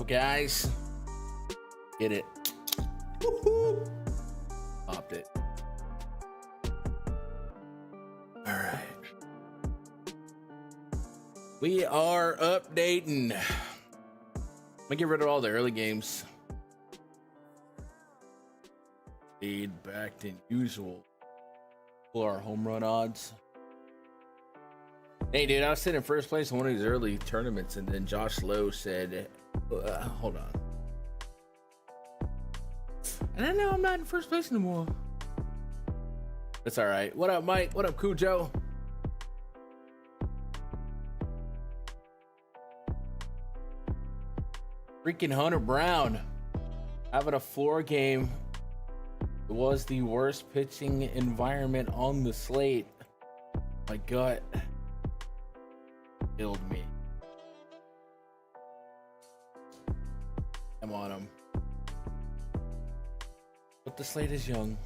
guys? Get it. Woo-hoo. Popped it. All right. We are updating. I'm gonna get rid of all the early games. Lead back to usual. Pull our home run odds. Hey, dude, I was sitting in first place in one of these early tournaments, and then Josh Lowe said, hold on. And then now I'm not in first place anymore. That's all right. What up, Mike? What up, Cujo? Freaking Hunter Brown having a floor game. It was the worst pitching environment on the slate. My gut killed me. I'm on him. But the slate is young.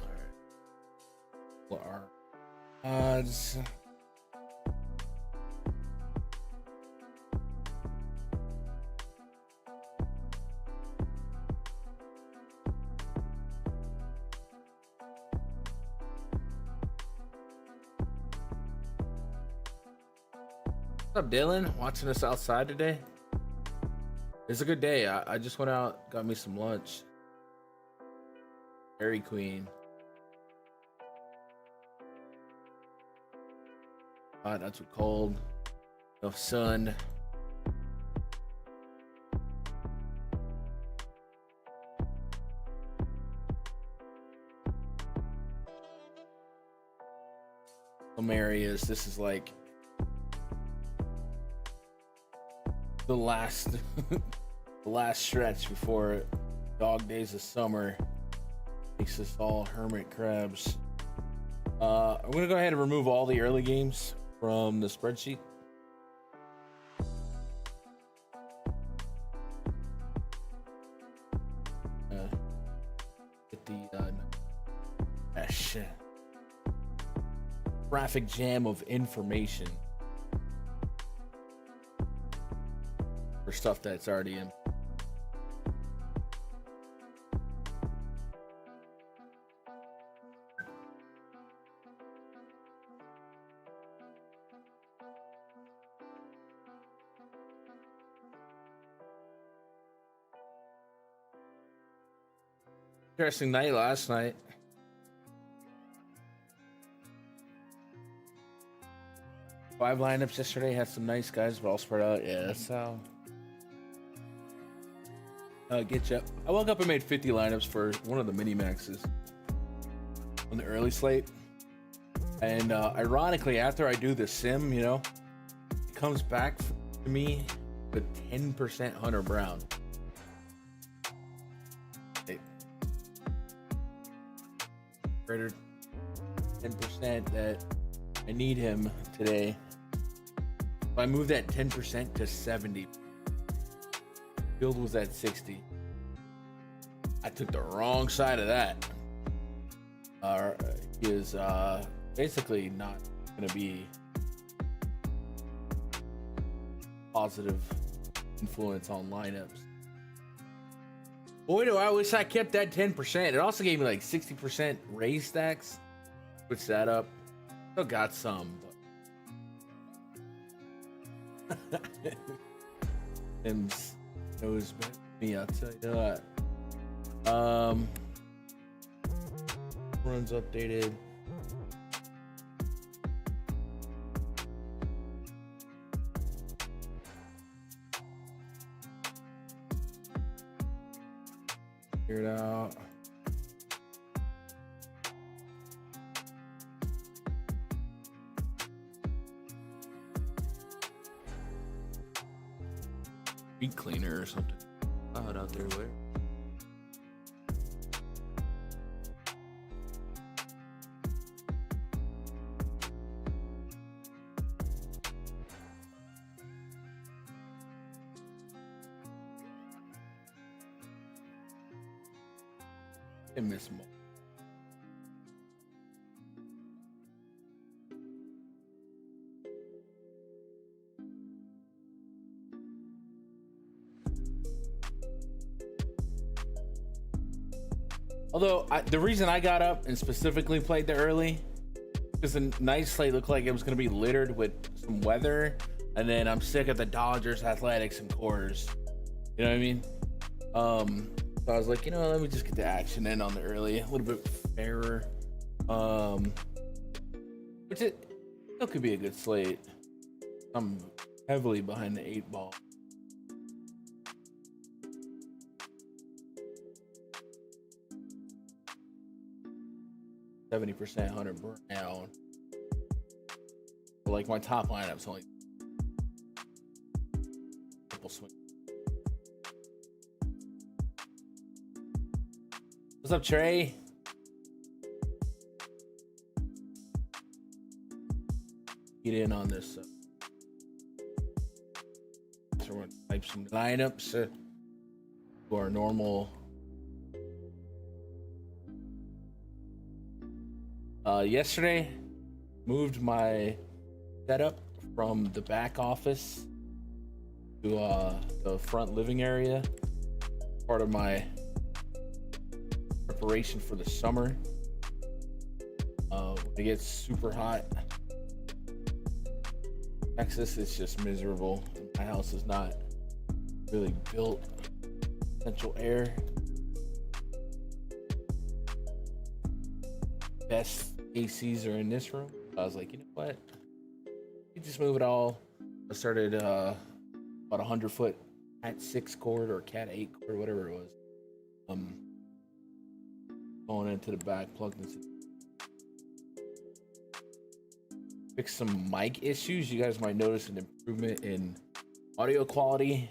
All right. What are odds? What's up, Dylan? Watching us outside today? It's a good day. I just went out, got me some lunch. Dairy Queen. Not too cold. No sun. Some areas, this is like the last the last stretch before dog days of summer makes us all hermit crabs. I'm gonna go ahead and remove all the early games from the spreadsheet. Get the traffic jam of information for stuff that's already in. Interesting night last night. Five lineups yesterday, had some nice guys, but all spread out. Yeah, that's how get you. I woke up and made 50 lineups for one of the mini maxes on the early slate, and ironically, after I do the sim, you know, it comes back to me with 10% Hunter Brown. Greater 10% that I need him today. If I move that 10% to 70, field was at 60. I took the wrong side of that. He is basically not going to be positive influence on lineups. Boy, do I wish I kept that 10%. It also gave me like 60% raise stacks. Switch that up. Still got some, but Tim's knows me, I'll tell you that. Runs updated. Figure it out. Feet cleaner or something. Out there, where? I miss Mo. Although the reason I got up and specifically played the early, because the night slate looked like it was going to be littered with some weather, and then I'm sick of the Dodgers, Athletics, and Coors. You know what I mean? So I was like, let me just get the action in on the early, a little bit fairer. Which it still could be a good slate. I'm heavily behind the 8 ball. %, Hunter Brown. But like my top lineup's only triple swing. What's up, Trey? Get in on this. So we're gonna type some lineups to our normal. Yesterday, moved my setup from the back office to the front living area. Part of my preparation for the summer. When it gets super hot, Texas, it's just miserable. My house is not really built central air. Best ACs are in this room. I was like, you know what? You just move it all. I started about 100-foot Cat 6 cord or Cat 8 cord, whatever it was. Going into the back, plugged into. Fix some mic issues. You guys might notice an improvement in audio quality.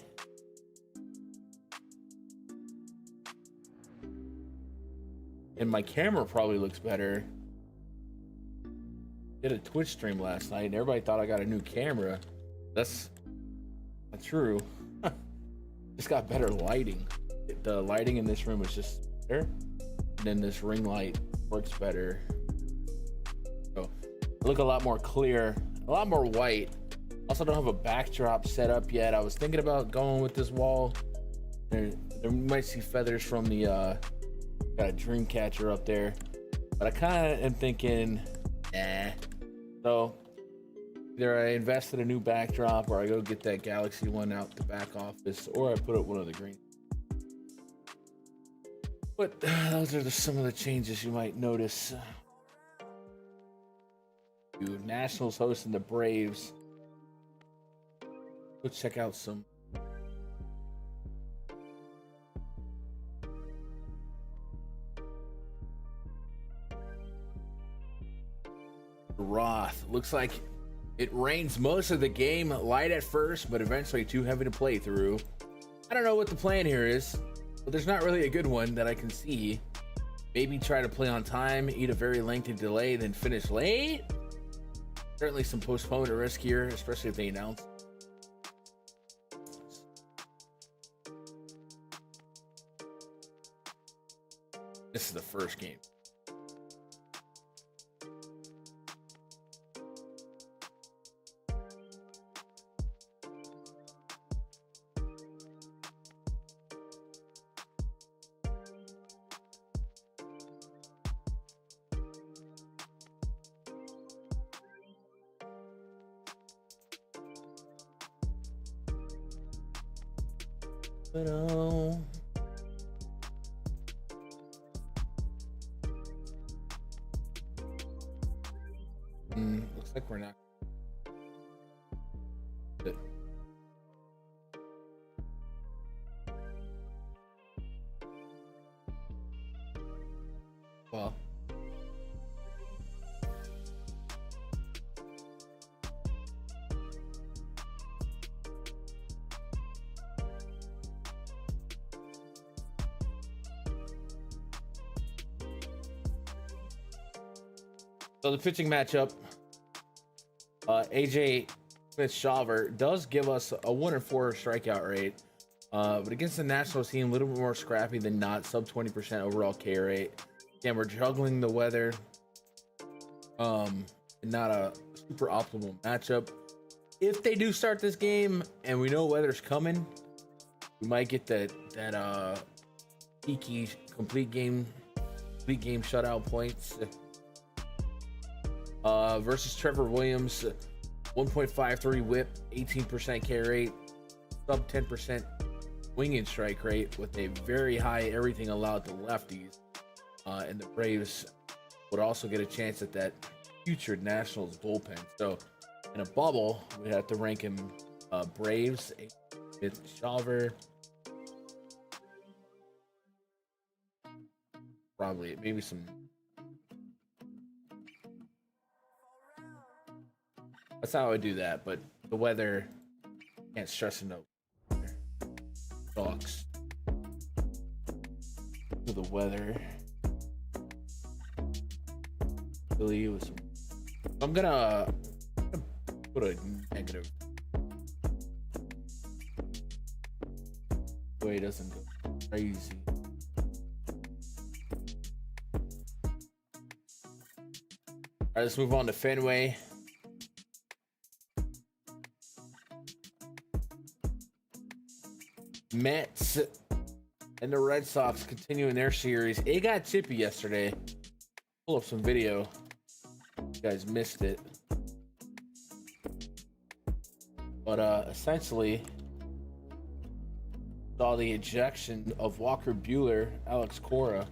And my camera probably looks better. Did a Twitch stream last night and everybody thought I got a new camera. That's not true. Just got better lighting. The lighting in this room is just better. And then this ring light works better. So I look a lot more clear, a lot more white. Also don't have a backdrop set up yet. I was thinking about going with this wall. There you might see feathers from the got a dream catcher up there, but I kind of am thinking, nah. So either I invest in a new backdrop, or I go get that Galaxy one out the back office, or I put up one of the green. But those are some of the changes you might notice. Nationals hosting the Braves. Go check out some. Roth. Looks like it rains most of the game, light at first, but eventually too heavy to play through. I don't know what the plan here is, but there's not really a good one that I can see. Maybe try to play on time, eat a very lengthy delay, then finish late. Certainly some postponement risk here, especially if they announce. This is the first game. But looks like we're not. Well. So the pitching matchup, AJ Smith-Shawver does give us a 1-4 strikeout rate, but against the Nationals team, a little bit more scrappy than not, sub 20% overall K rate. Again, we're juggling the weather, and not a super optimal matchup. If they do start this game and we know weather's coming, we might get that peaky complete game complete game shutout points. Versus Trevor Williams, 1.53 whip, 18% K rate, sub 10% swing and strike rate with a very high everything allowed to lefties. And the Braves would also get a chance at that future Nationals bullpen. So in a bubble, we have to rank him Braves, it's Shaver. Probably maybe some. That's how I would do that, but the weather can't stress enough. Sucks. To the weather. Really was. I'm gonna put a negative. Way doesn't go crazy. All right, let's move on to Fenway. Mets and the Red Sox continuing their series. It got chippy yesterday. Pull up some video. You guys missed it. But essentially saw the ejection of Walker Buehler, Alex Cora,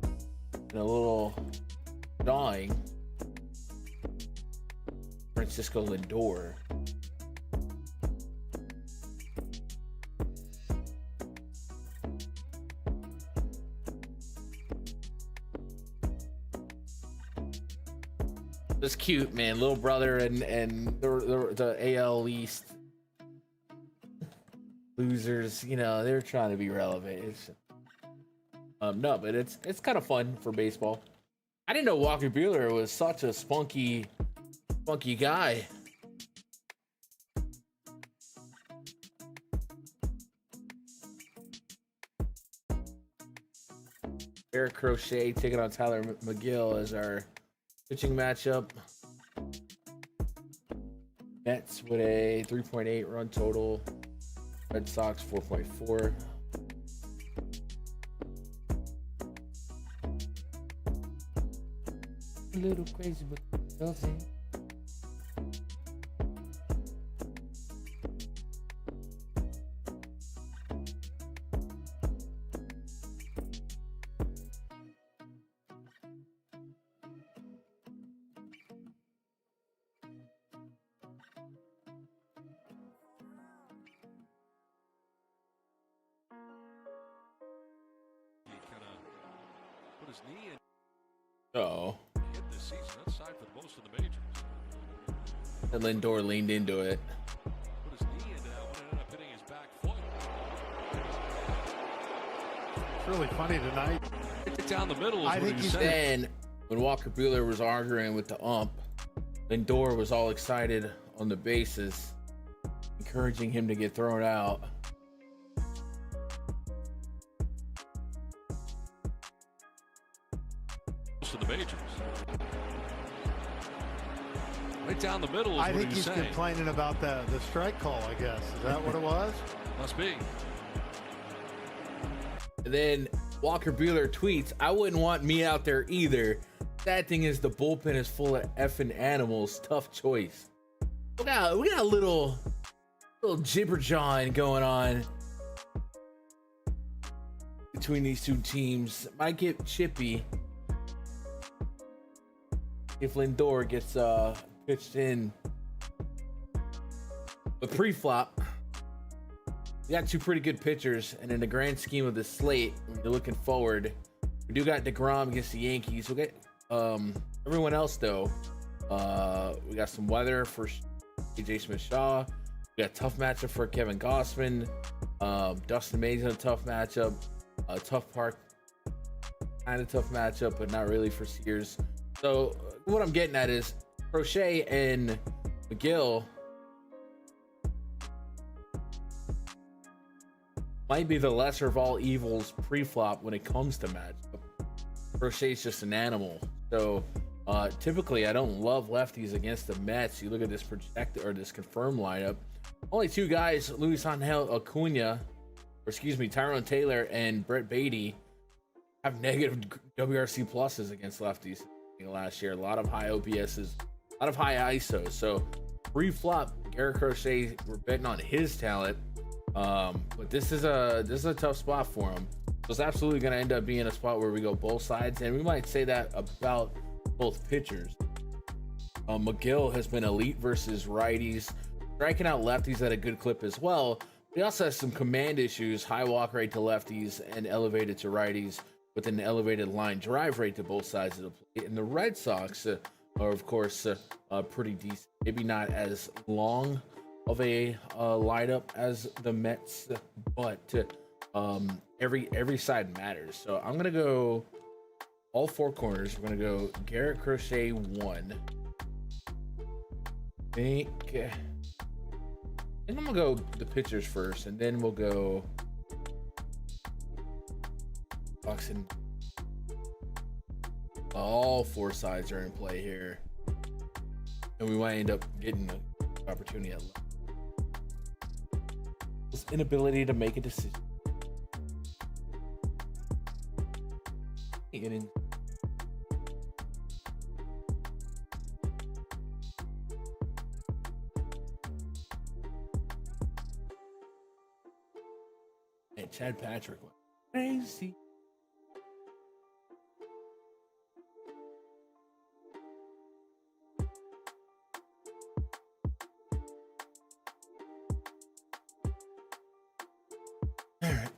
and a little drawing Francisco Lindor. It's cute, man. Little brother and the AL East losers, you know, they're trying to be relevant. It's no, but it's kind of fun for baseball. I didn't know Walker Buehler was such a spunky guy. Eric Crochet taking on Tyler McGill as our pitching matchup. Mets with a 3.8 run total. Red Sox 4.4. A little crazy, but nothing. His knee and Oh. hit this season. That's side for most of the majors. And Lindor leaned into it. Put his knee into that one and ended up hitting his back foot. It's really funny tonight. Hit it down the middle. I think he's Then when Walker Buehler was arguing with the ump, Lindor was all excited on the bases, encouraging him to get thrown out. Most of the majors. Right down the middle is I what think he's saying. complaining about the strike call, I guess. Is that what it was? Must be. And then Walker Buehler tweets, "I wouldn't want me out there either. Sad thing is the bullpen is full of effing animals. Tough choice." We got a little jibber jawing going on between these two teams. Might get chippy if Lindor gets pitched in. But pre-flop, we got two pretty good pitchers, and in the grand scheme of the slate, when you're looking forward, we do got DeGrom against the Yankees. We'll get everyone else though. We got some weather for AJ Smith-Shaw. We got a tough matchup for Kevin Gossman. Dustin May's in a tough matchup. Tough Park, kind of tough matchup, but not really for Sears. So what I'm getting at is Crochet and McGill might be the lesser of all evils pre-flop when it comes to matchup. Crochet's just an animal. So typically I don't love lefties against the Mets. You look at this projected or this confirmed lineup. Only two guys, Luis Angel Acuna Tyrone Taylor and Brett Beatty have negative WRC pluses against lefties last year. A lot of high OPSs, a lot of high ISOs. So pre-flop, Garrett Crochet, we're betting on his talent. But this is a tough spot for him. So it's absolutely going to end up being a spot where we go both sides, and we might say that about both pitchers. McGill has been elite versus righties, striking out lefties at a good clip as well. He also has some command issues, high walk rate to lefties and elevated to righties, with an elevated line drive rate to both sides of the plate. And the Red Sox are, of course, pretty decent. Maybe not as long of a lineup as the Mets, but every side matters. So I'm gonna go all four corners. We're gonna go Garrett Crochet 1. And I'm gonna go the pitchers first, and then we'll go Bucks. And all four sides are in play here, and we might end up getting an opportunity at left. This inability to make a decision. And Chad Patrick went crazy. All right.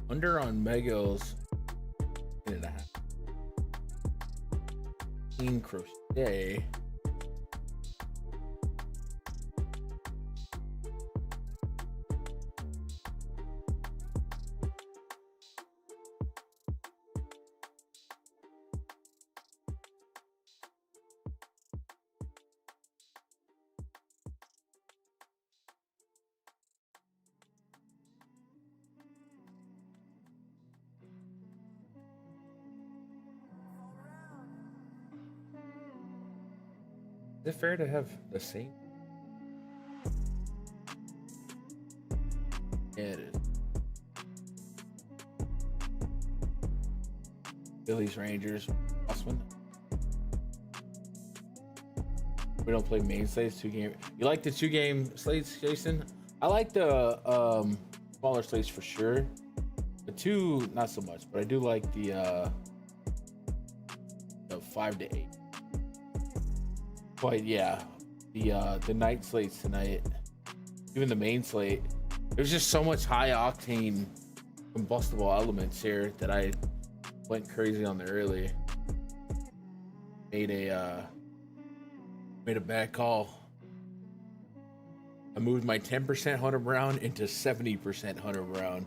Under on Megos, 8.5. Team Crochet. Is it fair to have the same? Yeah, it is. Phillies, Rangers, Osman. We don't play main slates, 2-game. You like the 2-game slates, Jason? I like the smaller slates for sure. The 2, not so much, but I do like the 5 to 8. But yeah, the night slates tonight, even the main slate, there's just so much high octane combustible elements here that I went crazy on the early. Made a bad call. I moved my 10% Hunter Brown into 70% Hunter Brown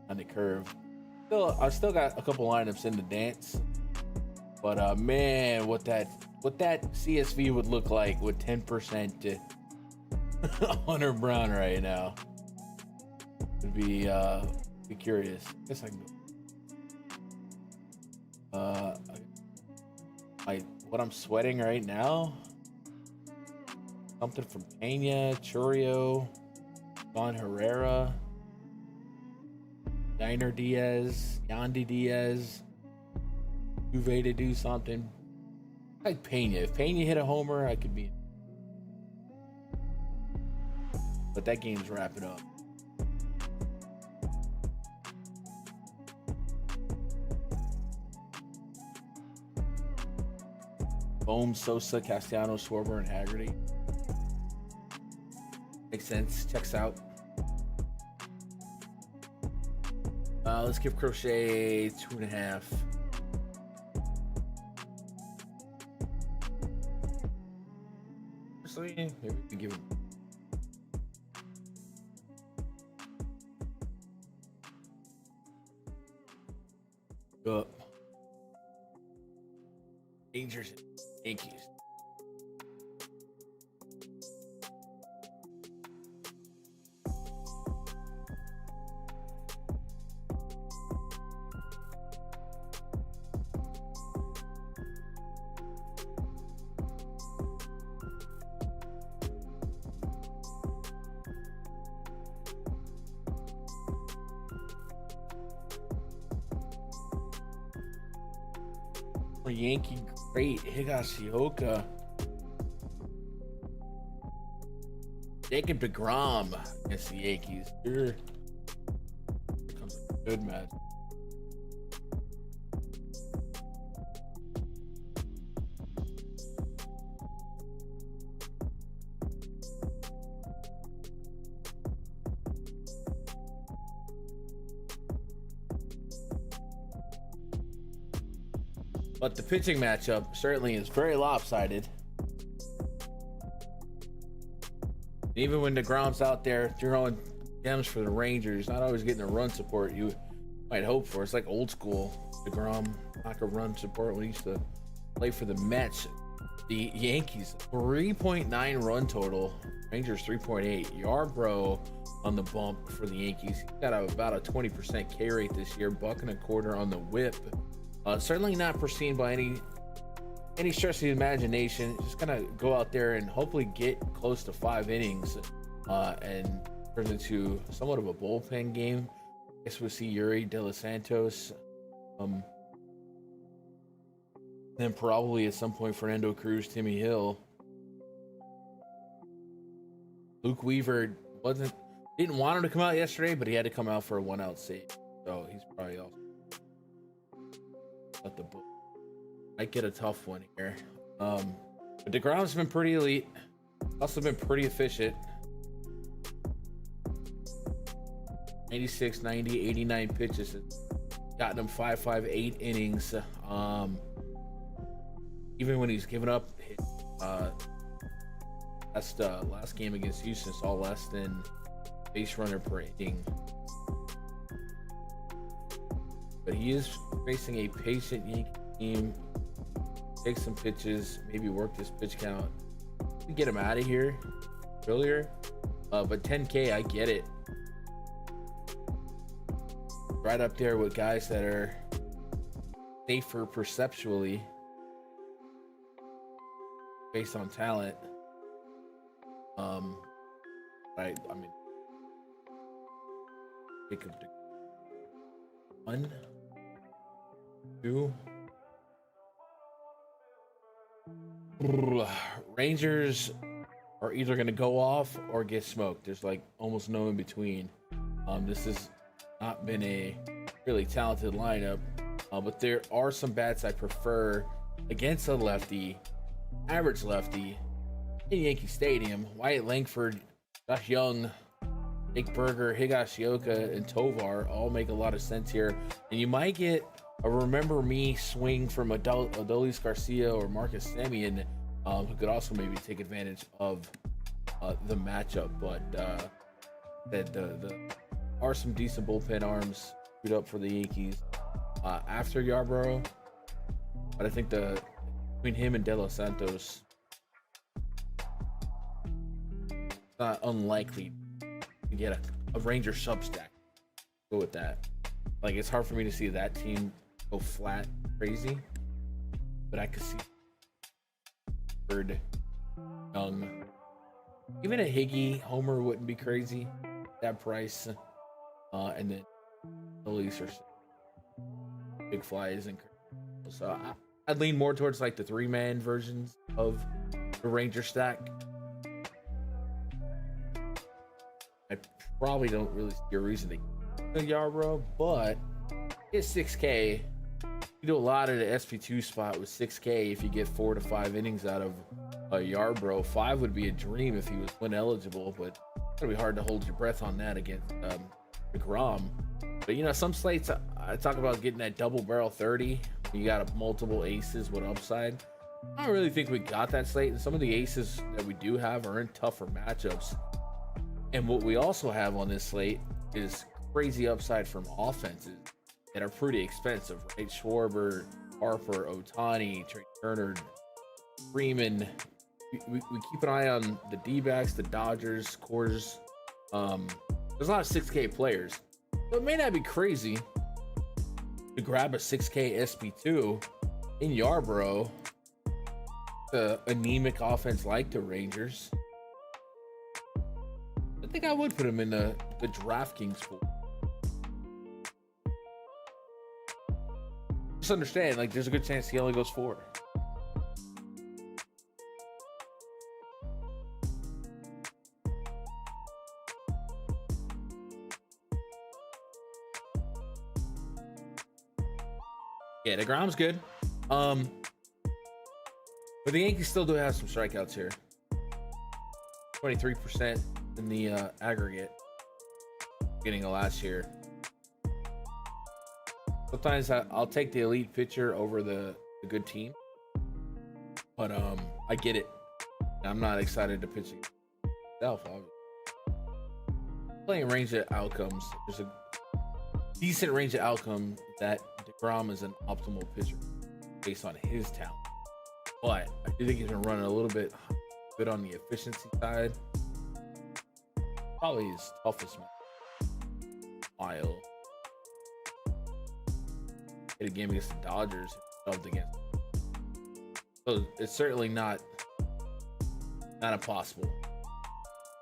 on the curve. I still got a couple lineups in the dance. But man, what that CSV would look like with 10% to Hunter Brown right now would be curious. I guess I can go. What I'm sweating right now, something from Pena, Churio, Von Herrera, Diner Diaz, Yandy Diaz. Juve to do something like Pena. If Pena hit a homer, I could be. But that game's wrapping up. Bohm, Sosa, Castellanos, Schwarber, and Haggerty. Makes sense. Checks out. Let's give Crochet 2.5. Maybe we can give him. Up. Rangers, Yankees. Yankee great Higashioka. Jacob DeGrom against the Yankees. Here comes a good match. But the pitching matchup certainly is very lopsided. Even when DeGrom's out there throwing gems for the Rangers, not always getting the run support you might hope for. It's like old school DeGrom, not a run support when he used to play for the Mets. The Yankees, 3.9 run total. Rangers 3.8. Yarbrough on the bump for the Yankees. He's got about a 20% K rate this year, $1.25 on the whip. Certainly not foreseen by any stretch of the imagination. Just gonna go out there and hopefully get close to 5 innings and turn into somewhat of a bullpen game. I guess we'll see Yuri De Los Santos. Then probably at some point Fernando Cruz, Timmy Hill. Luke Weaver didn't want him to come out yesterday, but he had to come out for a 1-out save. So he's probably also at the book. Might get a tough one here. But DeGrom's been pretty elite. Also been pretty efficient. 96, 90, 89 pitches. Gotten him 5.58 innings. Even when he's given up last game against Houston, saw less than base runner per inning. But he is facing a patient Yankee team. Take some pitches, maybe work this pitch count to get him out of here earlier. But 10K, I get it. Right up there with guys that are safer perceptually based on talent. I mean, Jacob, 1, 2. Rangers are either going to go off or get smoked. There's like almost no in between. This has not been a really talented lineup, but there are some bats I prefer against a lefty, average lefty in Yankee Stadium. Wyatt Langford, Josh Young, Nick Berger, Higashioka, and Tovar all make a lot of sense here. And you might get a remember me swing from Adolis Garcia or Marcus Semien, who could also maybe take advantage of the matchup. But there are some decent bullpen arms queued up for the Yankees after Yarbrough. But I think between him and De Los Santos, it's not unlikely to get a Ranger substack. Go with that. Like, it's hard for me to see that team go flat crazy, but I could see Bird, Young, even a Higgy homer wouldn't be crazy. That price, and then the least are big fly isn't crazy. So I'd lean more towards like the 3-man versions of the Ranger stack. I probably don't really see a reason to get Yarbrough, but get 6K. You do a lot of the SP2 spot with 6K if you get 4 to 5 innings out of Yarbrough. 5 would be a dream if he was win eligible, but it's gonna be hard to hold your breath on that against DeGrom. But some slates I talk about getting that double barrel 30. You got multiple aces with upside. I don't really think we got that slate, and some of the aces that we do have are in tougher matchups. And what we also have on this slate is crazy upside from offenses that are pretty expensive, right? Schwarber, Harper, Ohtani, Trey Turner, Freeman. We keep an eye on the D-backs, the Dodgers, Coors. There's a lot of 6K players, so it may not be crazy to grab a 6K SP2 in Yarbrough. The anemic offense like the Rangers. I think I would put him in the DraftKings pool. Just understand, like, there's a good chance he only goes 4. Yeah, DeGrom's good. But the Yankees still do have some strikeouts here. 23% in the aggregate beginning of last year. Sometimes I'll take the elite pitcher over the good team. But I get it. I'm not excited to pitch myself, obviously. Playing range of outcomes. There's a decent range of outcome that DeGrom is an optimal pitcher based on his talent. But I do think he's been running a little bit good on the efficiency side. Probably his toughest mile. Hit a game against the Dodgers, subbed against. So it's certainly not impossible.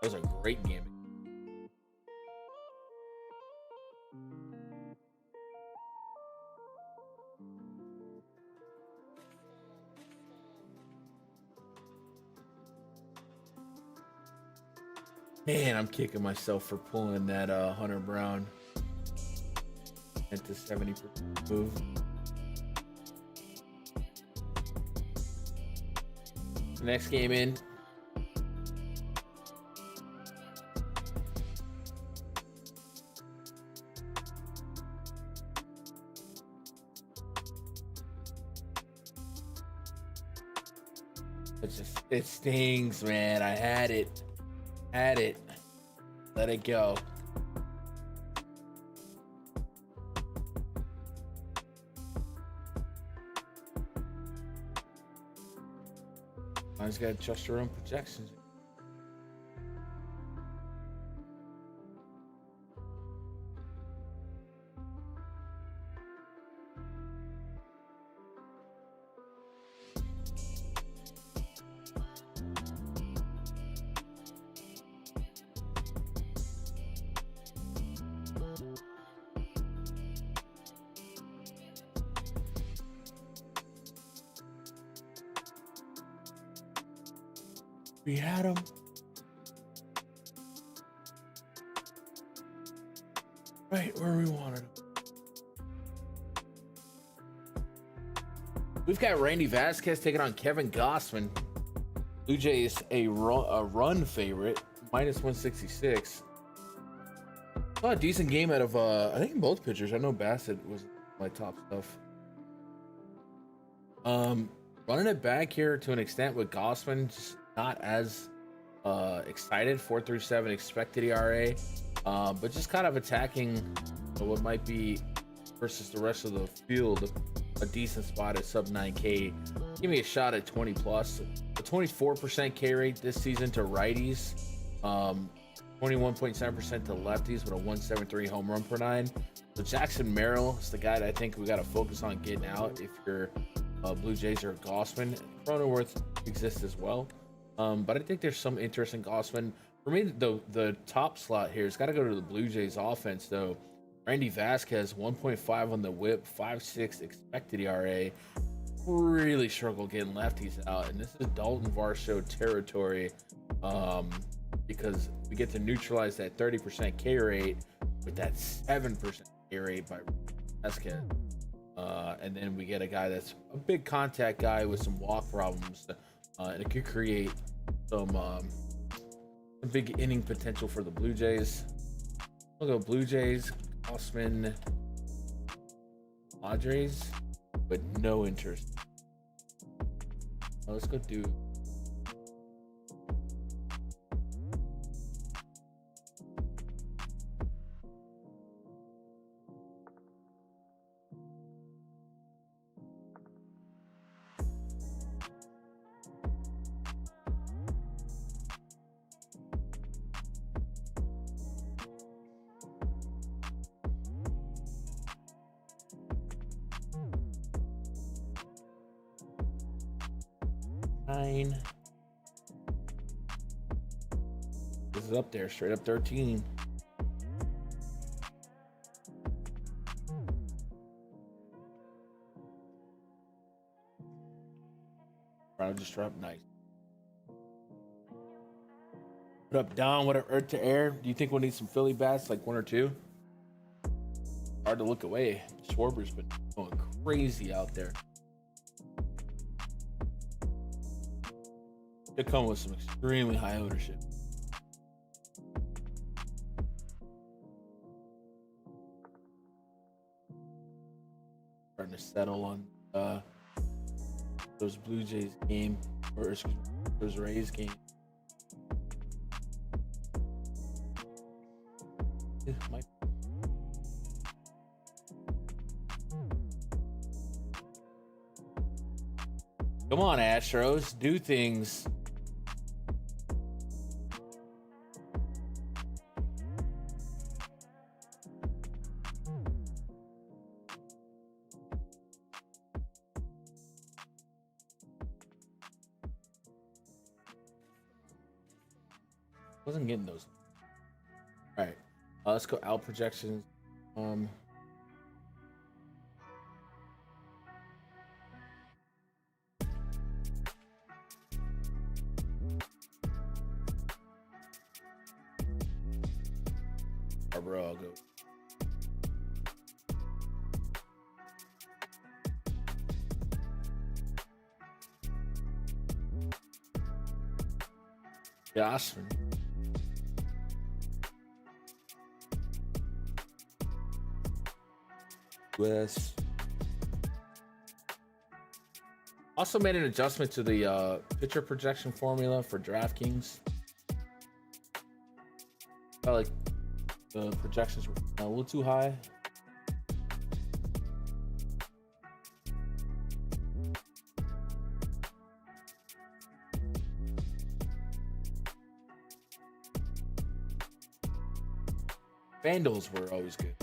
That was a great game. Man, I'm kicking myself for pulling that Hunter Brown into 70% move. Next game in. It stings, man. I had it. Let it go. I just gotta trust your own projections. We had him. Right where we wanted him. We've got Randy Vasquez taking on Kevin Gossman. Blue Jays a run favorite, minus 166. Saw a decent game out of I think both pitchers. I know Bassett was my top stuff. Running it back here to an extent with Gossman, just not as excited. 4.37 expected ERA, but just kind of attacking what might be versus the rest of the field a decent spot at sub 9K. Give me a shot at 20 plus. A 24% K rate this season to righties, 21.7% to lefties with a 173 home run per 9. So Jackson Merrill is the guy that I think we got to focus on getting out if you're Blue Jays or Gossman. Cronenworth exists as well. But I think there's some interest in Gossman. For me, the top slot here has got to go to the Blue Jays offense, though. Randy Vasquez, 1.5 on the whip, 5.6 expected ERA. Really struggle getting lefties out. And this is Dalton Varsho territory because we get to neutralize that 30% K rate with that 7% K rate by Vasquez. And then we get a guy that's a big contact guy with some walk problems. And it could create some big inning potential for the Blue Jays. We'll go Blue Jays, Gossman, Padres, but no interest. Let's go do. This is up there, straight up 13. Toronto just dropped. Nice. What up, Don? What up, Earth to Air? Do you think we'll need some Philly bats, like one or two? Hard to look away. Schwarber's been going crazy out there. They come with some extremely high ownership. Starting to settle on those Blue Jays game, or excuse me, those Rays game. Come on, Astros, do things. Wasn't getting those. All right, let's go out projections. Bro, I'll go. Yasmin. West. Also made an adjustment to the pitcher projection formula for DraftKings. Felt like the projections were a little too high. Fanduels were always good.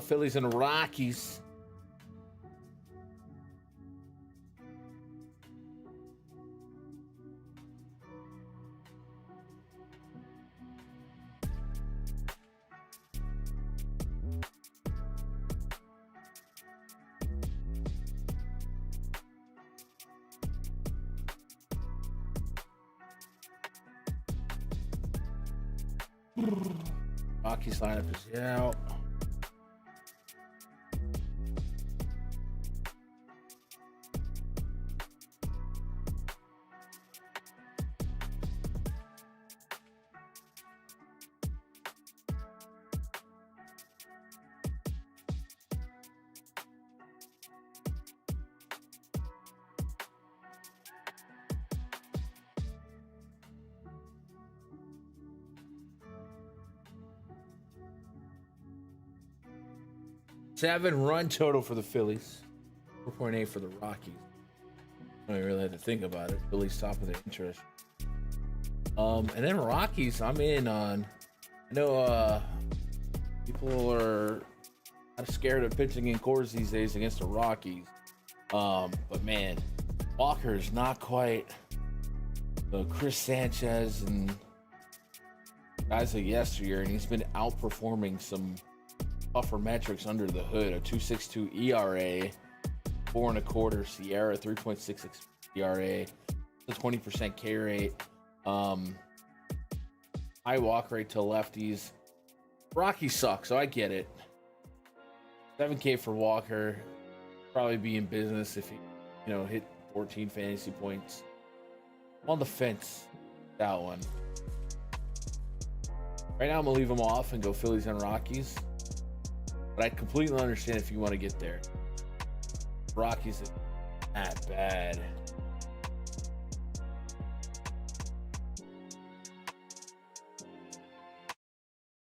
Phillies and Rockies. Rockies lineup is out. Seven run total for the Phillies. 4.8 for the Rockies. I don't really have to think about it. Phillies top of the interest. And then Rockies, I'm in on. I know people are kind of scared of pitching in Coors these days against the Rockies. But man, Walker is not quite the Chris Sanchez and guys like yesteryear, and he's been outperforming some tougher metrics under the hood. A 2.62 ERA, 4.25 Sierra, 3.66 ERA, a 20% K rate, high walk rate to lefties. Rockies suck, so I get it. 7K for Walker, probably be in business if he, hit 14 fantasy points. On the fence, that one. Right now, I'm gonna leave him off and go Phillies and Rockies. But I completely understand if you want to get there. Rockies is not bad.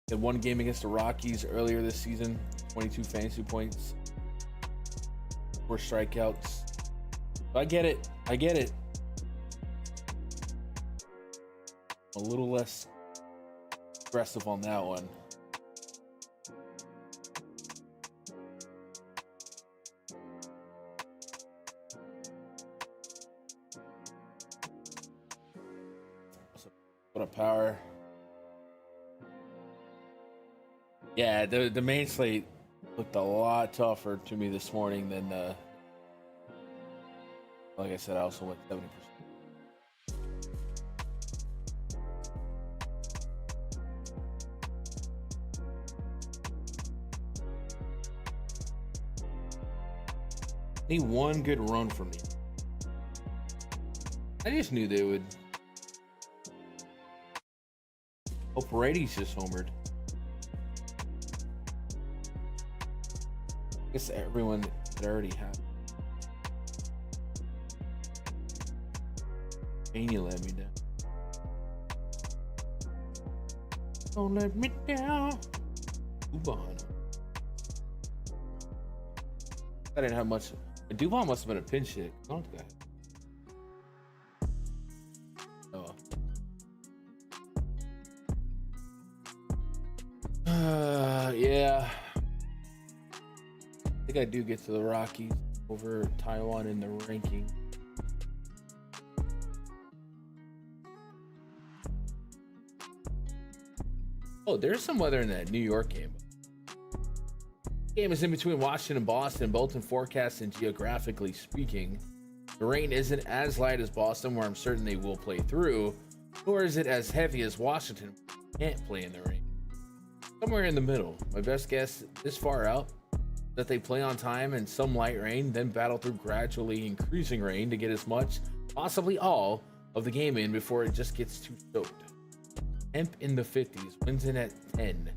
Had one game against the Rockies earlier this season, 22 fantasy points, 4 strikeouts. I get it. A little less aggressive on that one. What a power. Yeah, the main slate looked a lot tougher to me this morning than Like I said, I also went 70%. Need one good run from me. I just knew they would. Oh, Paredes just homered. I guess everyone that already had. And you let me down. Don't let me down. Dubon. I didn't have much. Dubon must have been a pinch hit. I don't think I had. Yeah. I think I do get to the Rockies over Taiwan in the ranking. Oh, there's some weather in that New York game. Game is in between Washington and Boston, both in forecast and geographically speaking. The rain isn't as light as Boston, where I'm certain they will play through, nor is it as heavy as Washington, can't play in the rain. Somewhere in the middle. My best guess this far out, that they play on time and some light rain, then battle through gradually increasing rain to get as much, possibly all, of the game in before it just gets too soaked. Temp in the 50s, winds in at 10.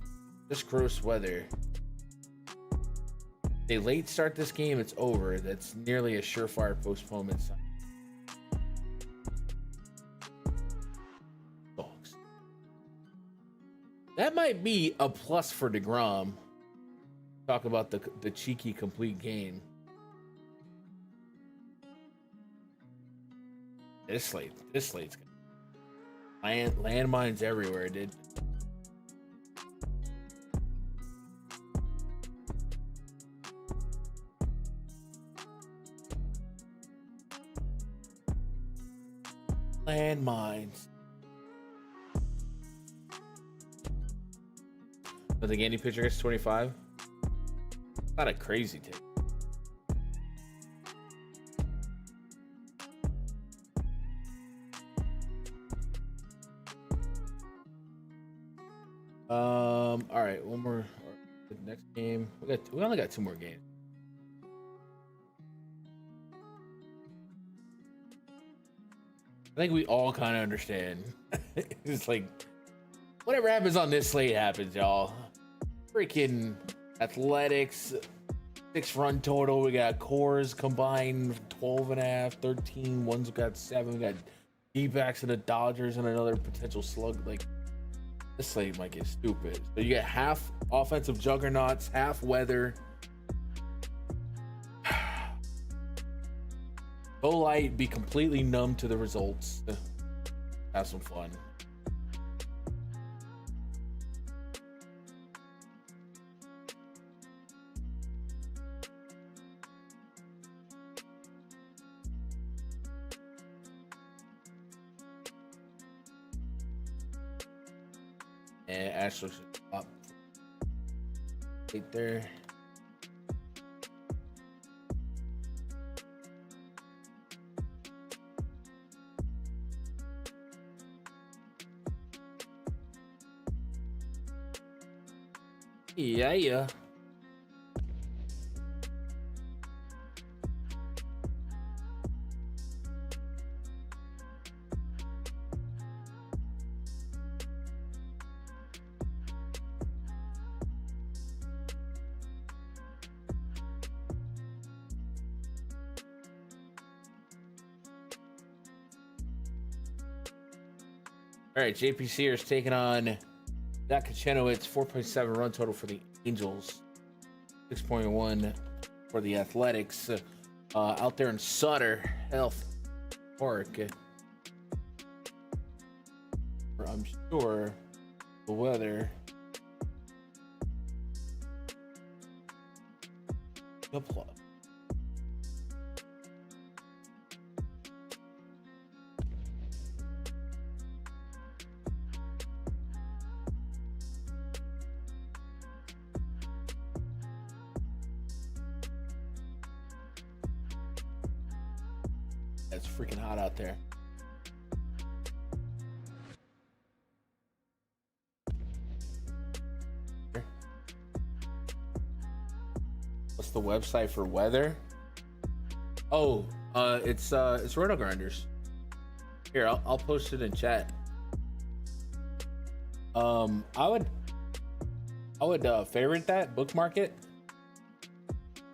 Just gross weather. They late start this game, it's over. That's nearly a surefire postponement sign. Dogs. That might be a plus for DeGrom. Talk about the cheeky complete game. This slate's landmines everywhere, dude. Landmines. But the Gandy pitcher gets 25. Not a crazy take. All right, one more. The next game, we only got 2 more games. I think we all kind of understand. It's like whatever happens on this slate happens, y'all. Freaking Athletics, 6 run total. We got Cores combined 12.5, 13. One's got 7. We got D-backs and the Dodgers and another potential slug. Like this slate might get stupid. So you get half offensive juggernauts, half weather. Go light, be completely numb to the results. Have some fun. And Astros up right there. Yeah. All right, JP Sears taking on Zach Kachenowicz. 4.7 run total for the Angels, 6.1 for the Athletics. Out there in Sutter Health Park, where I'm sure the weather the plus. It's freaking hot out there. What's the website for weather? Oh, it's Roto Grinders. Here, I'll post it in chat. I would favorite that, bookmark it,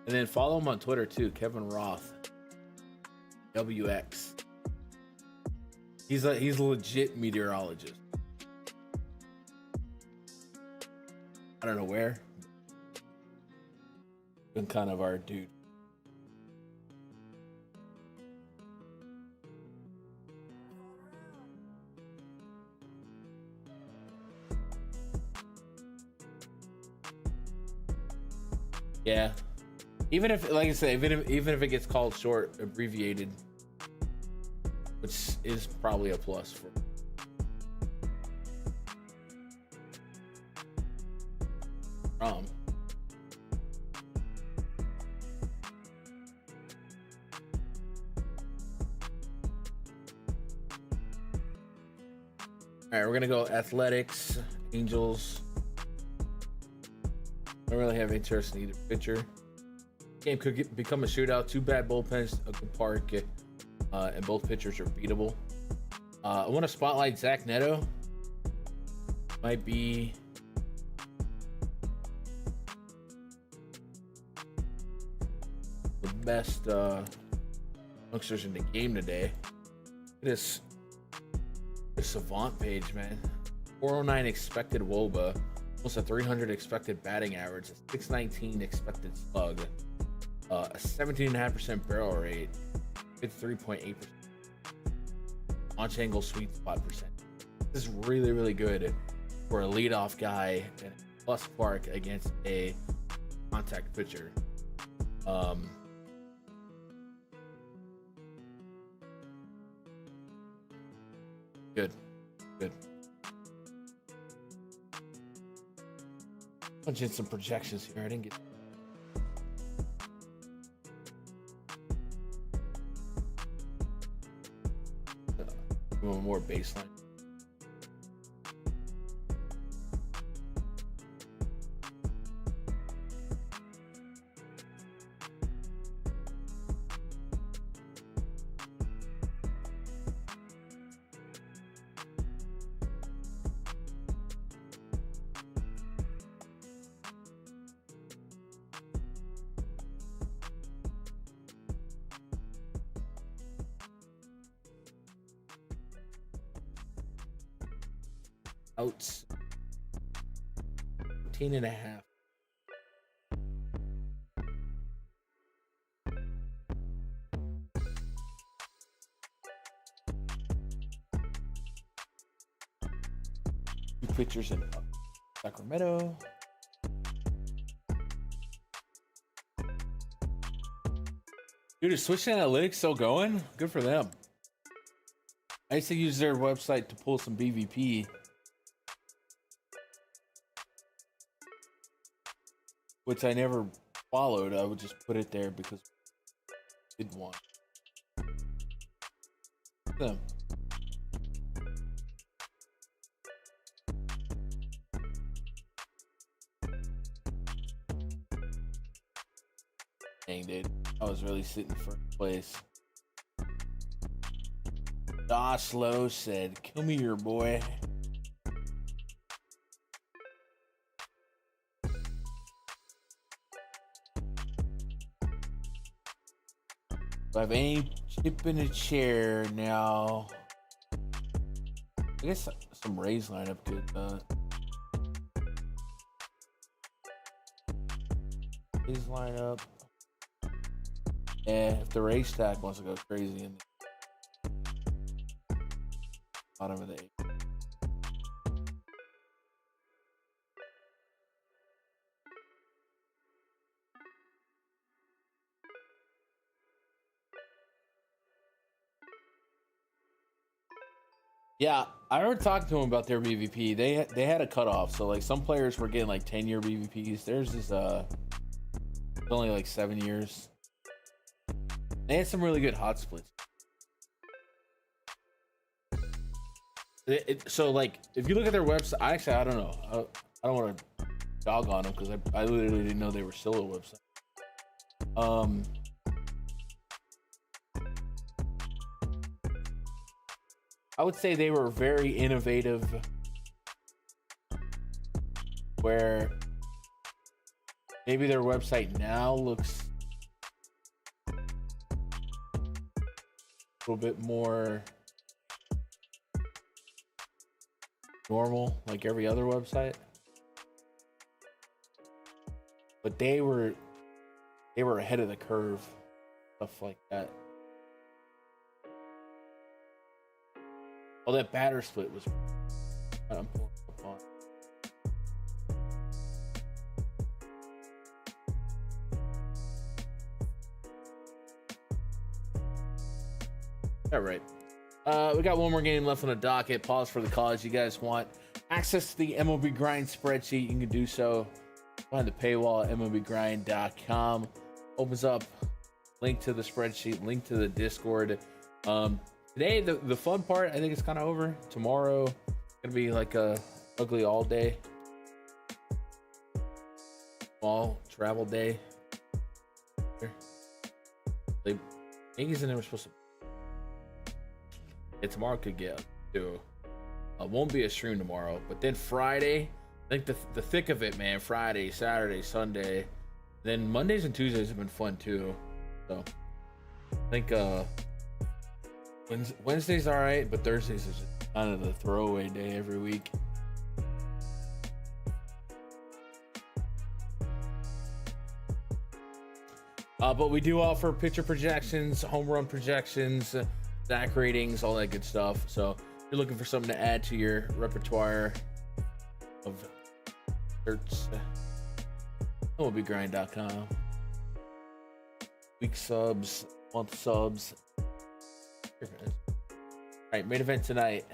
and then follow him on Twitter too, Kevin Roth, WX. He's a legit meteorologist. I don't know where. Been kind of our dude. Yeah, even if, like I say, even if it gets called short, abbreviated, which is probably a plus for. All right, we're gonna go athletics, Angels. I don't really have interest in either pitcher. Game could become a shootout. Two bad bullpens, a good park, and both pitchers are beatable. I want to spotlight Zach Neto. Might be the best youngsters in the game today. Look at this Savant page, man. 409 expected WOBA. Almost a 300 expected batting average, a 619 expected slug, a 17.5% barrel rate, 53.8% launch angle sweet spot percent. This is really, really good for a leadoff guy and plus park against a contact pitcher. Good. Punch in some projections here. I didn't get. More baseline. Outs 14.5. Two pitchers in Sacramento. Dude, is Switch Analytics still going? Good for them. I used to use their website to pull some BVP. Which I never followed. I would just put it there because I did want them. Dang, dude. I was really sitting first place. Josh Lowe said, "Kill me your boy." I have any chip in a chair now. I guess some Rays lineup good. Rays lineup. Yeah, if the Rays stack wants to go crazy in the bottom of the 8. Yeah, I heard talking to them about their BVP. They had a cutoff, so like some players were getting like 10-year BVPs. Theirs is only like 7 years. They had some really good hot splits. So like, if you look at their website, I don't know. I don't want to dog on them because I literally didn't know they were still a website. I would say they were very innovative, where maybe their website now looks a little bit more normal, like every other website. But they were ahead of the curve, stuff like that. Oh, that batter split was. I'm pulling up on. All right. We got one more game left on the docket. Pause for the cause. You guys want access to the MLB Grind spreadsheet? You can do so behind the paywall at MLBGrind.com. Opens up, link to the spreadsheet, link to the Discord. Today, the fun part, I think it's kind of over. Tomorrow, gonna be like a ugly all day, small travel day. The Yankees and them are supposed to. Yeah, tomorrow could get to. Won't be a stream tomorrow, but then Friday, I think the thick of it, man. Friday, Saturday, Sunday, then Mondays and Tuesdays have been fun too. So I think Wednesday's all right, but Thursdays is just kind of the throwaway day every week. But we do offer pitcher projections, home run projections, Zach ratings, all that good stuff. So if you're looking for something to add to your repertoire of shirts, MLBGrind.com. Week subs, month subs. All right, main event tonight.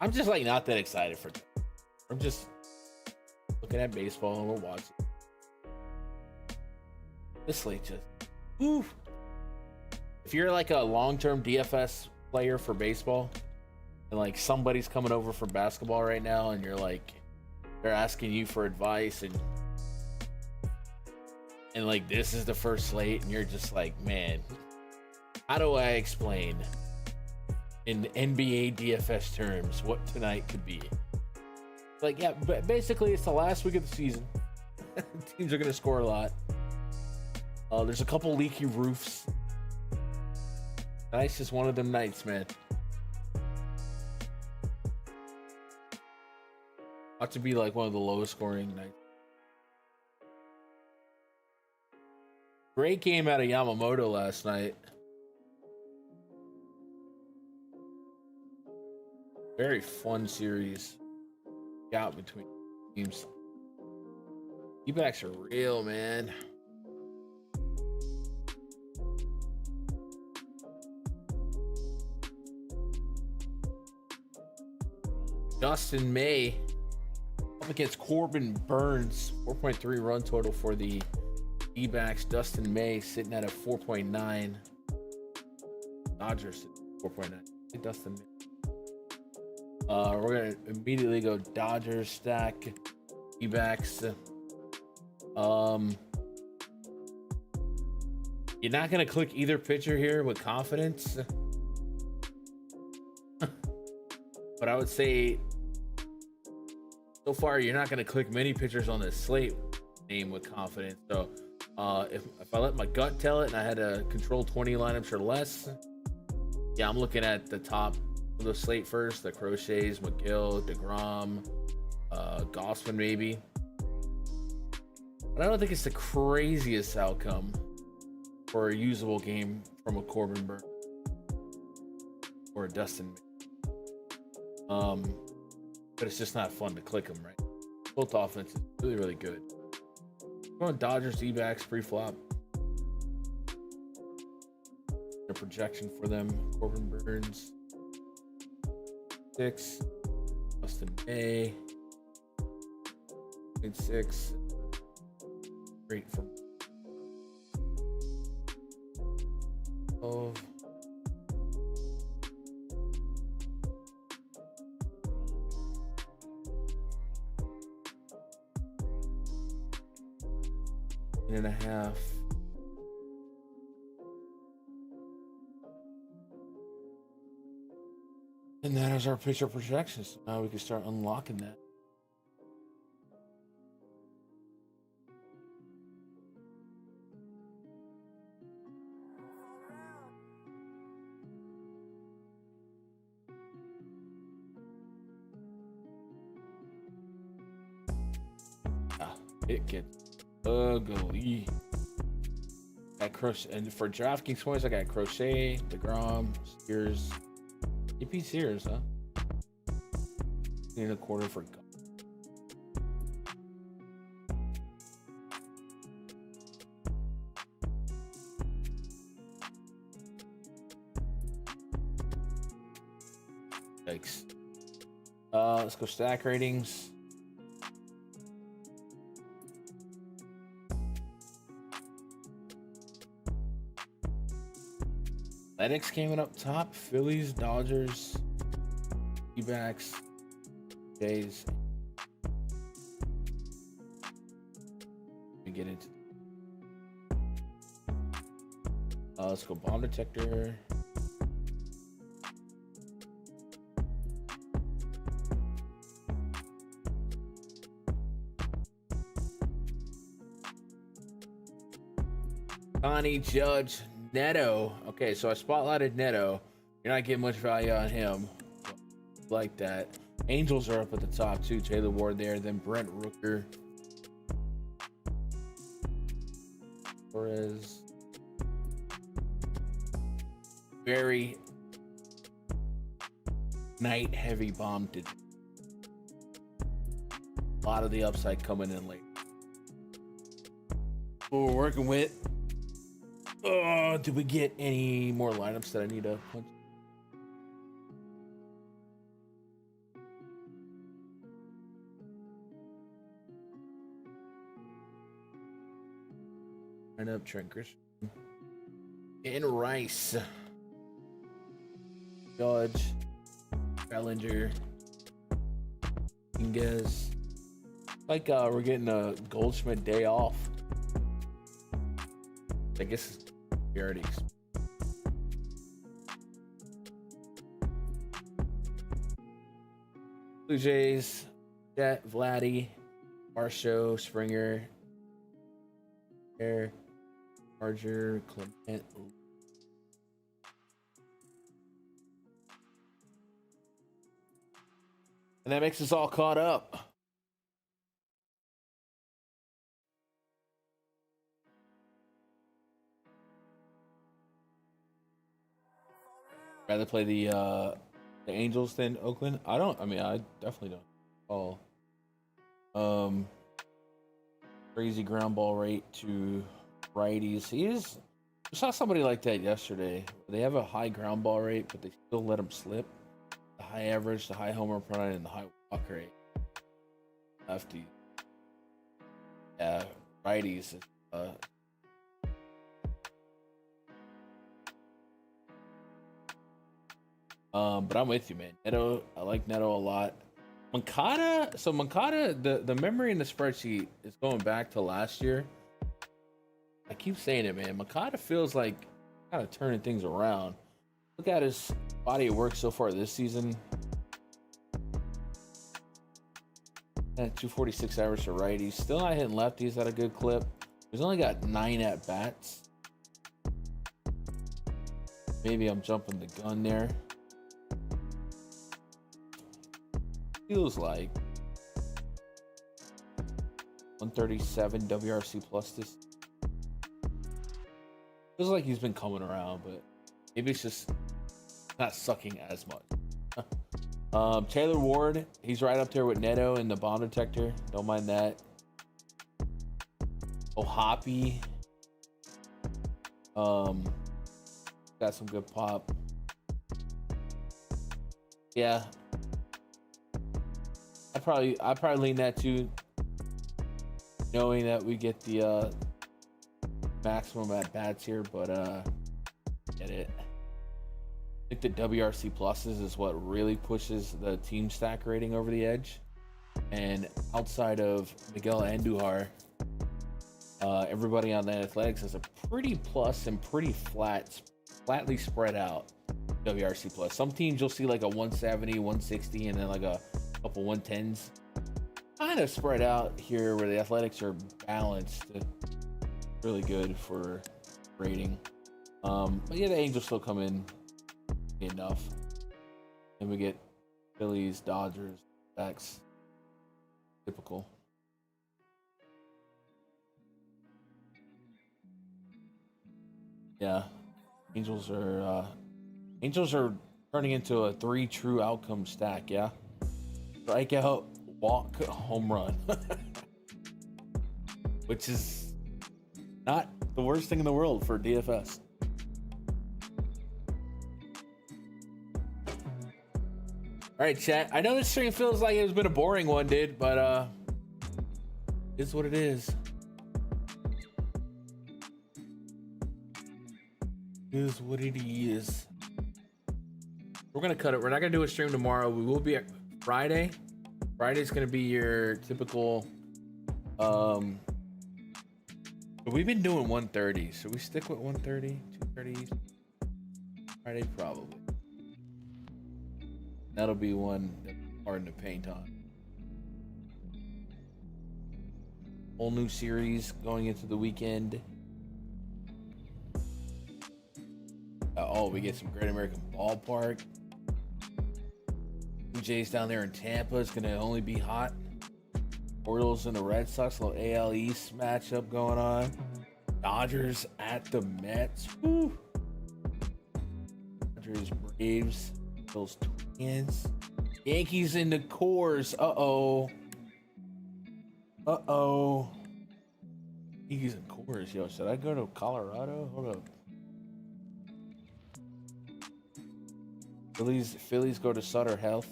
I'm just like not that excited for it. I'm just looking at baseball and we're watching. This slate just, oof. If you're like a long-term DFS player for baseball, and like somebody's coming over for basketball right now, and you're like, they're asking you for advice, and like this is the first slate, and you're just like, man, how do I explain in NBA DFS terms what tonight could be? Like, yeah, but basically it's the last week of the season. Teams are gonna score a lot. There's a couple leaky roofs. Tonight's just one of them nights, man. Ought to be like one of the lowest scoring nights. Great game out of Yamamoto last night. Very fun series out between teams. D-backs are real, man. Dustin May up against Corbin Burns. 4.3 run total for the D-backs. Dustin May sitting at a 4.9. Dodgers 4.9. Dustin May. We're gonna immediately go Dodgers stack D-backs. You're not gonna click either pitcher here with confidence. But I would say so far you're not going to click many pitchers on this slate name with confidence. So if I let my gut tell it and I had a control 20 lineups or less, yeah, I'm looking at the top of the slate first. The Crochets, McGill, DeGrom, Gossman maybe. But I don't think it's the craziest outcome for a usable game from a Corbin Burns or a Dustin. But it's just not fun to click them, right? Both offenses really, really good. Going Dodgers D-backs pre-flop. A projection for them: Corbin Burns 6, Dustin May 6. Great for 12. 1.5. And that is our pitcher projections. Now we can start unlocking that. It gets ugly. Got crochet, and for DraftKings points, I got Crochet, DeGrom, Sears, EP Sears, huh? 1.25 for God. Yikes. Let's go stack ratings. Athletics came up top. Phillies, Dodgers, D-backs, Jays. We get into. Let's go bomb detector. Connie, Judge, Neto. Okay, so I spotlighted Neto. You're not getting much value on him. Like that. Angels are up at the top too. Taylor Ward there. Then Brent Rooker. Torres. Very night heavy bomb. A lot of the upside coming in late. What we're working with. Did we get any more lineups that I need to punch? Lineup Trent Grisham and Rice, Judge, Bellinger, Inguez. Like we're getting a Goldschmidt day off. I guess we already. Blue Jays, Jet, Vladdy, Marshall, Springer, Air, Charger, Clement. And that makes us all caught up. Rather play the Angels than Oakland. I definitely don't call. Crazy ground ball rate to righties. I saw somebody like that yesterday. They have a high ground ball rate, but they still let them slip. The high average, the high homer run, and the high walk rate. Lefty. Yeah, righties. But I'm with you, man. Neto, I like Neto a lot. Moncada, the memory in the spreadsheet is going back to last year. I keep saying it, man. Moncada feels like kind of turning things around. Look at his body of work so far this season. At 246 average to righties. Still not hitting lefties at a good clip. He's only got 9 at bats. Maybe I'm jumping the gun there. Feels like 137 WRC plus this. Feels like he's been coming around, but maybe it's just not sucking as much. Taylor Ward, he's right up there with Neto in the bomb detector. Don't mind that. Hoppy. Got some good pop. Yeah. I probably lean that too, knowing that we get the maximum at bats here, but get it. I think the WRC pluses is what really pushes the team stack rating over the edge. And outside of Miguel Andujar, Everybody on the Athletics has a pretty plus and pretty flatly spread out WRC plus. Some teams you'll see like a 170, 160, and then like a couple 110s. Kind of spread out here where the Athletics are balanced. Really good for rating. But yeah, the Angels still come in enough. And we get Phillies, Dodgers, Backs. Typical. Yeah. Angels are turning into a 3 true outcome stack, yeah? Strikeout, walk, home run. Which is not the worst thing in the world for DFS. All right, chat. I know this stream feels like it's been a boring one, dude, but it's what it is. It is what it is. We're gonna cut it. We're not gonna do a stream tomorrow. We will be at Friday. Friday's gonna be your typical. We've been doing 1:30. Should we stick with 1:30, 2:30? Friday probably. That'll be one that's hard to paint on. Whole new series going into the weekend. Oh, we get some Great American Ballpark. Blue Jays down there in Tampa is gonna only be hot. Orioles and the Red Sox, a little AL East matchup going on. Dodgers at the Mets. Woo. Dodgers, Braves, Bills, Twins. Yankees in the Coors. Uh-oh. Yankees and Coors. Yo, should I go to Colorado? Hold up. Phillies go to Sutter Health.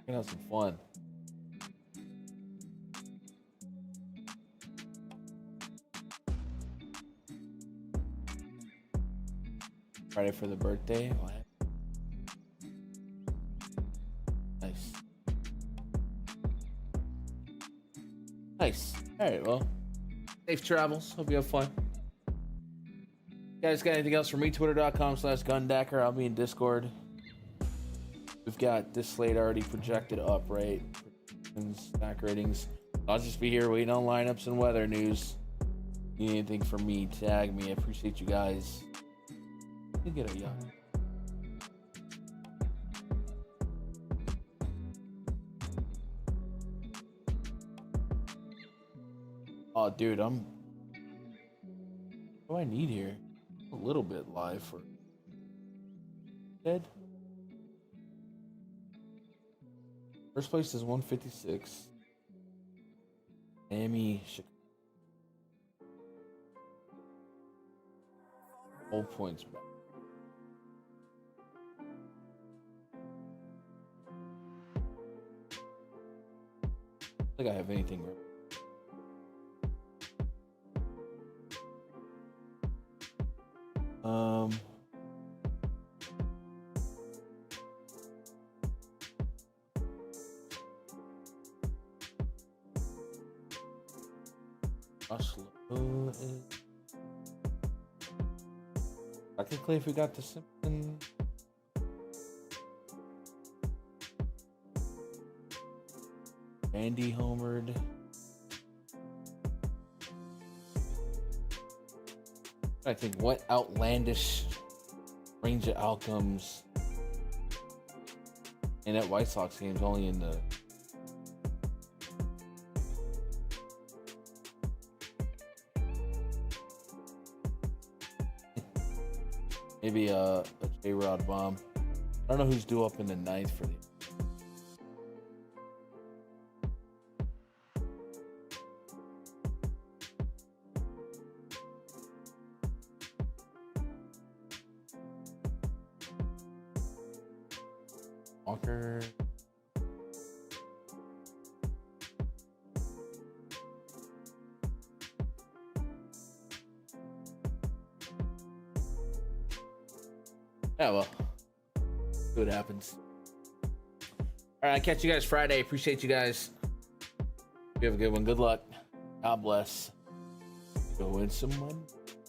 We're gonna have some fun. Friday for the birthday. What? Nice. Nice. All right, well, safe travels. Hope you have fun. You guys got anything else for me? Twitter.com/Gundacker. I'll be in Discord. We've got this slate already projected up, right? Stack ratings. I'll just be here waiting on lineups and weather news. Need anything from me, tag me. I appreciate you guys. You get a Yahoo. Oh, dude, what do I need here? A little bit live for dead. First place is 156. Miami, Chicago. All points back. I don't think I have anything right. Technically, if we got the Simpson, Andy homered. I think what outlandish range of outcomes in that White Sox game is only in the maybe a J-Rod bomb. I don't know who's due up in the ninth for the Walker. Yeah, well, see what happens. All right, I'll catch you guys Friday. Appreciate you guys. You have a good one. Good luck. God bless. Go win some money.